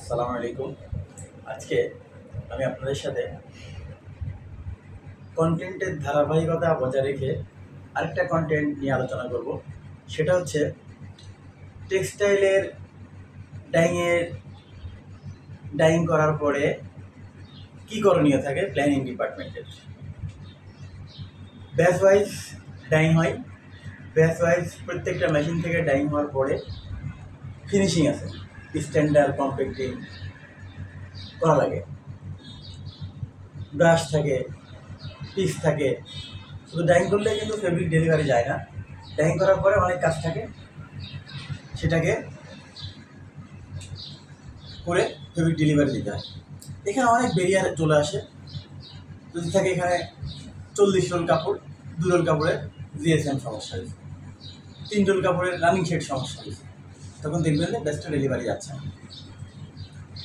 আসসালামু আলাইকুম। আজকে আমি আপনাদের সাথে কন্টেন্টের ধারাবাহিকতা বজায় রেখে আরেকটা কন্টেন্ট নিয়ে আলোচনা করব। সেটা হচ্ছে টেক্সটাইলের ডাইং করার পরে কি করণীয় থাকে প্ল্যানিং ডিপার্টমেন্টের। ব্যাচ ওয়াইজ ডাইং হয়, ব্যাচ ওয়াইজ প্রত্যেকটা মেশিন থেকে ডাইং হওয়ার পরে ফিনিশিং আছে, স্ট্যান্ডার্ড কম্প্যাক্টিং করা লাগে, ব্রাশ থাকে, পিস থাকে। শুধু ডাইং করলে কিন্তু ফেব্রিক ডেলিভারি যায় না, ডাইং করার পরে অনেক কাজ থাকে, সেটাকে করে ফেব্রিক ডেলিভারি দিতে হয়। এখানে অনেক ব্যারিয়ার চলে আসে। যদি থাকে এখানে 40 রোল কাপড়, 2 রোল কাপড়ের জিএসএম সমস্যা হয়েছে, 3 রোল কাপড়ের রানিং শেড সমস্যা হয়েছে, তখন দেখবেন যে ব্যাচটা ডেলিভারি যাচ্ছে না।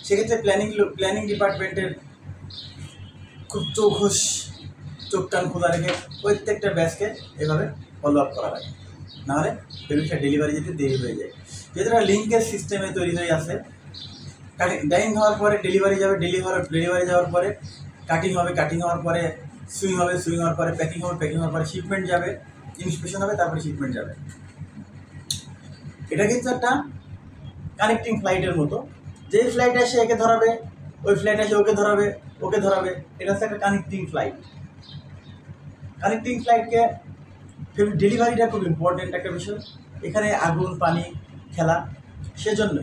সেক্ষেত্রে প্ল্যানিং ডিপার্টমেন্টের খুব চোখ কান খোলা রেখে প্রত্যেকটা ব্যাচকে এভাবে ফলো আপ করা লাগে, নাহলে ফেব্রিকটা ডেলিভারি যেতে দেরি হয়ে যায়। যেটা লিঙ্কের সিস্টেমে তৈরি হয়ে আছে, ডাইং হওয়ার পরে ডেলিভারি যাবে, ডেলিভারি যাওয়ার পরে কাটিং হবে, কাটিং হওয়ার পরে সুইং হবে, সুইং হওয়ার পরে প্যাকিং হবে, প্যাকিং হওয়ার পরে শিপমেন্ট যাবে, ইনস্পেকশন হবে, তারপরে শিপমেন্ট যাবে। এটা কিন্তু একটা কানেক্টিং ফ্লাইটের মতো। যেই ফ্লাইট আসে একে ধরাবে, ওই ফ্লাইট আসে ওকে ধরাবে, এটা হচ্ছে একটা কানেক্টিং ফ্লাইট। কানেক্টিং ফ্লাইটকে ডেলিভারিটা খুব ইম্পর্টেন্ট একটা বিষয়। এখানে আগুন পানি খেলা, সেজন্য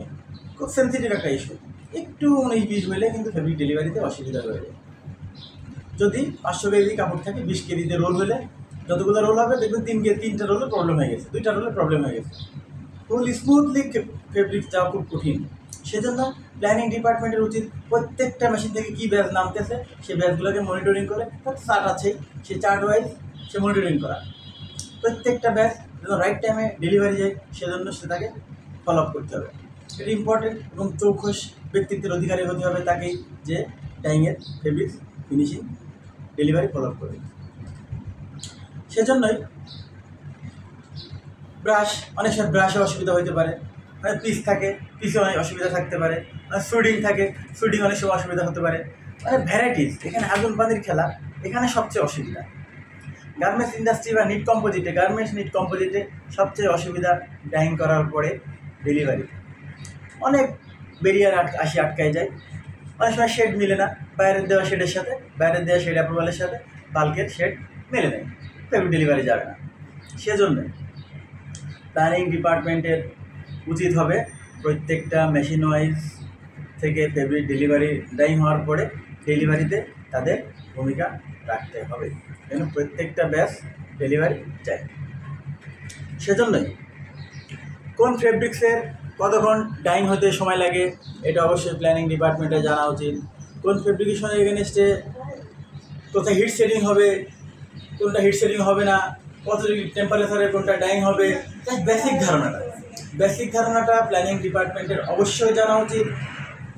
খুব সেন্সিটিভ একটা ইস্যু। একটু 19-20 হলে কিন্তু ফেব্রিক ডেলিভারিতে অসুবিধা হয়ে যায়। যদি 500 কেজি কাপড় থাকে, 20 কেজিতে রোল হলে যতগুলো রোল হবে দেখবেন 3টা রোলে প্রবলেম হয়ে গেছে, 2টা রোলে প্রবলেম হয়ে গেছে। ফুল স্মুথলি ফেব্রিক যাওয়া খুব কঠিন। সেজন্য প্ল্যানিং ডিপার্টমেন্টের উচিত প্রত্যেকটা মেশিন থেকে কী ব্যাচ নামতেছে সেই ব্যাচগুলোকে মনিটরিং করে, চার্ট আছে সেই চার্ট ওয়াইজ সে মনিটরিং করা, প্রত্যেকটা ব্যাচ যেন রাইট টাইমে ডেলিভারি যায় সেজন্য সেটাকে ফলো আপ করতে হবে। এটা ইম্পর্টেন্ট এবং চৌখস ব্যক্তিত্বের অধিকারী হতে হবে তাকেই, যে ডাইংয়ের fabric finishing delivery follow up করবে। সেজন্যই অনেক সময় ব্রাশে অসুবিধা হতে পারে, পিস থাকে, পিসে অনেক অসুবিধা থাকতে পারে, সুডিং থাকে, সুডিং অনেক সময় অসুবিধা হতে পারে, ভ্যারাইটিস। এখানে আগুন পানির খেলা, এখানে সবচেয়ে অসুবিধা। গার্মেন্টস ইন্ডাস্ট্রি বা গার্মেন্টস নিট কম্পোজিটে সবচেয়ে অসুবিধা ডাইং করার পরে ডেলিভারি। অনেক ব্যারিয়ার আটকায় যায়, অনেক সময় শেড মিলে না, বাইরের দেওয়া শেডের সাথে, বাইরের দেওয়া শেড অ্যাপ্রুভালের সাথে বাল্কের শেড মেলে নেয়, ফেব্রিক ডেলিভারি যাবে না। সেজন্য প্ল্যানিং ডিপার্টমেন্টের উচিত হবে প্রত্যেকটা মেশিন ওয়াইজ থেকে ফেব্রিক ডেলিভারি ডাইং হওয়ার পরে ডেলিভারিতে তাদের ভূমিকা রাখতে হবে, যেন প্রত্যেকটা ব্যাচ ডেলিভারি যায়। সেজন্যই কোন ফেব্রিক্সের কতক্ষণ ডাইং হতে সময় লাগে এটা অবশ্যই প্ল্যানিং ডিপার্টমেন্টে জানা উচিত। কোন ফেব্রিকেশনের এগেনস্টে কোথায় হিট সেটিং হবে, কোনটা হিট সেটিং হবে না, কত ডিগ্রি টেম্পারেচারে কোনটা ডাইং হবে, তাই বেসিক ধারণাটা প্ল্যানিং ডিপার্টমেন্টের অবশ্যই জানা উচিত।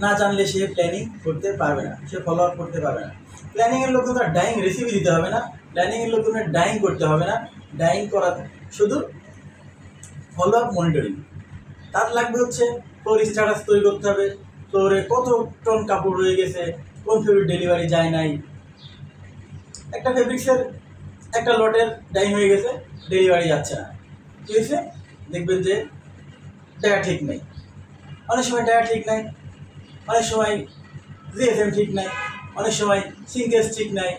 না জানলে সে প্ল্যানিং করতে পারবে না, সে ফলো আপ করতে পারবে না। প্ল্যানিংয়ের লোক তো ডাইং রেসিপি দিতে হবে না, প্ল্যানিংয়ের লোক ডাইং করতে হবে না, ডাইং করা শুধু ফলো আপ মনিটরিং। তার লাগবে হচ্ছে ফ্লোর স্ট্যাটাস তৈরি করতে হবে, ফ্লোরে কত টন কাপড় রয়ে গেছে, কোন ফেব্রিক ডেলিভারি যায় নাই। একটা ফেব্রিক্সের একটা লটের ডাইং হয়ে গেছে, ডেলিভারি যাচ্ছে না, কী হয়েছে দেখবেন যে ডায়া ঠিক নেই, অনেক সময় ডায়া ঠিক নাই, অনেক সময় জিএসএম ঠিক নাই, অনেক সময় সিঙ্কেজ ঠিক নাই,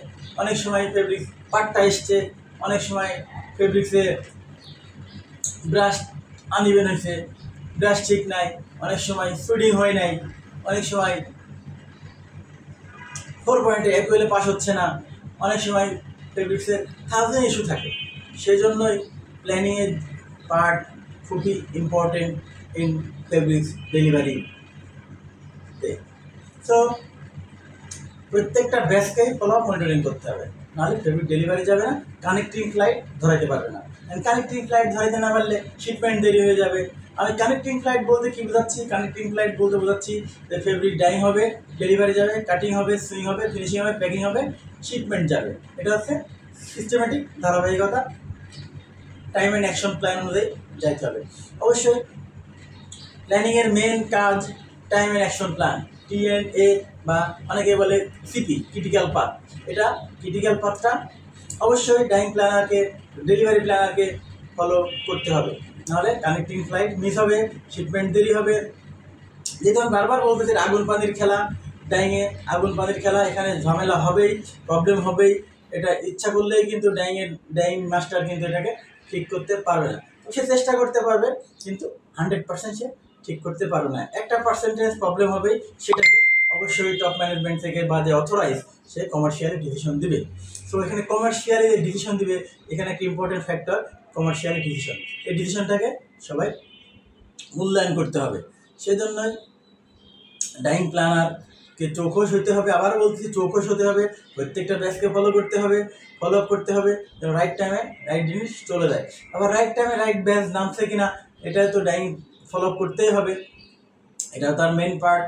অনেক সময় ফেব্রিক পাটটা এসছে, অনেক সময় ফেব্রিক্সে ব্রাশ আনইভেন হয়েছে, ব্রাশ ঠিক নাই, অনেক সময় সুডিং হয় নাই, অনেক সময় 4 পয়েন্টে অ্যাকুয়েলে পাস হচ্ছে না, অনেক সময় ফেব্রিক্সের 1000 ইস্যু থাকে। সেই জন্যই প্ল্যানিংয়ের পার্ট খুবই important in fabrics delivery. So প্রত্যেকটা ব্যাচকেই ফলো আপ মনিটরিং করতে হবে, নাহলে ফেব্রিক ডেলিভারি যাবে না, কানেক্টিং ফ্লাইট ধরাইতে পারবে না। কানেক্টিং ফ্লাইট ধরাইতে না পারলে শিপমেন্ট দেরি হয়ে যাবে। আমি কানেক্টিং ফ্লাইট বলতে কী বোঝাচ্ছি? কানেক্টিং ফ্লাইট বলতে বোঝাচ্ছি যে ফেব্রিক ডাইং হবে, ডেলিভারি যাবে, কাটিং হবে, সুইং হবে, ফিনিশিং হবে, প্যাকিং হবে, শিপমেন্ট যাবে। এটা হচ্ছে সিস্টেমেটিক ধারাবাহিকতা, টাইম অ্যান্ড অ্যাকশন প্ল্যান অনুযায়ী যাইতে হবে। অবশ্যই প্ল্যানিংয়ের মেন কাজ time and action plan. TNA বা অনেকে বলে CP ক্রিটিক্যাল পাথ। এটা ক্রিটিক্যাল পাথটা অবশ্যই ডাইং প্ল্যানারকে, ডেলিভারি প্ল্যানারকে ফলো করতে হবে, নাহলে কানেক্টিং ফ্লাইট মিস হবে, শিপমেন্ট দেরি হবে। যেহেতু আমি বারবার বলতেছি আগুন পানির খেলা, ডাইংয়ে আগুন পানির খেলা, এখানে ঝামেলা হবেই, প্রবলেম হবেই। এটা ইচ্ছা করলেই কিন্তু ডাইং মাস্টার কিন্তু এটাকে ঠিক করতে পারবে না। সে চেষ্টা করতে পারবে, কিন্তু 100% সে ঠিক করতে পারবে না। একটা পার্সেন্টেজ প্রবলেম হবেই, সেটাকে অবশ্যই টপ ম্যানেজমেন্ট থেকে বা যে অথরাইজ সে কমার্শিয়ালি ডিসিশন দিবে। সো এখানে কমার্শিয়ালি যে ডিসিশন দিবে, এখানে একটা ইম্পর্টেন্ট ফ্যাক্টর কমার্শিয়ালি ডিসিশন। এই ডিসিশনটাকে সবাই মূল্যায়ন করতে হবে। সেজন্যই ডাইং প্ল্যানারকে চৌকস হতে হবে। আবারও বলতেছি, চৌকস হতে হবে, প্রত্যেকটা ব্যাচকে ফলো করতে হবে, ফলো আপ করতে হবে, যেন রাইট টাইমে রাইট জিনিস চলে যায়। আবার রাইট টাইমে রাইট ব্যাচ নামছে কিনা, এটা তো ডাইং ফলো আপ করতেই হবে, এটা তার মেন পার্ট।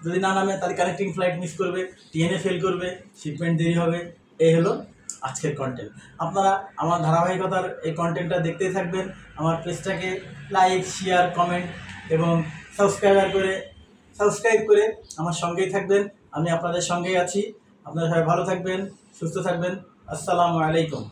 যদি না নামে তাহলে কানেক্টিং ফ্লাইট মিস করবে, TNA ফেল করবে, শিপমেন্ট দেরি হবে। এই হলো আজকের কন্টেন্ট। আপনারা আমার ধারাবাহিকতার এই কন্টেন্টটা দেখতেই থাকবেন। আমার পেজটাকে লাইক, শেয়ার, কমেন্ট এবং সাবস্ক্রাইব করে আমার সঙ্গেই থাকবেন। আমি আপনাদের সঙ্গেই আছি। আপনারা সবাই ভালো থাকবেন, সুস্থ থাকবেন। আসসালামু আলাইকুম।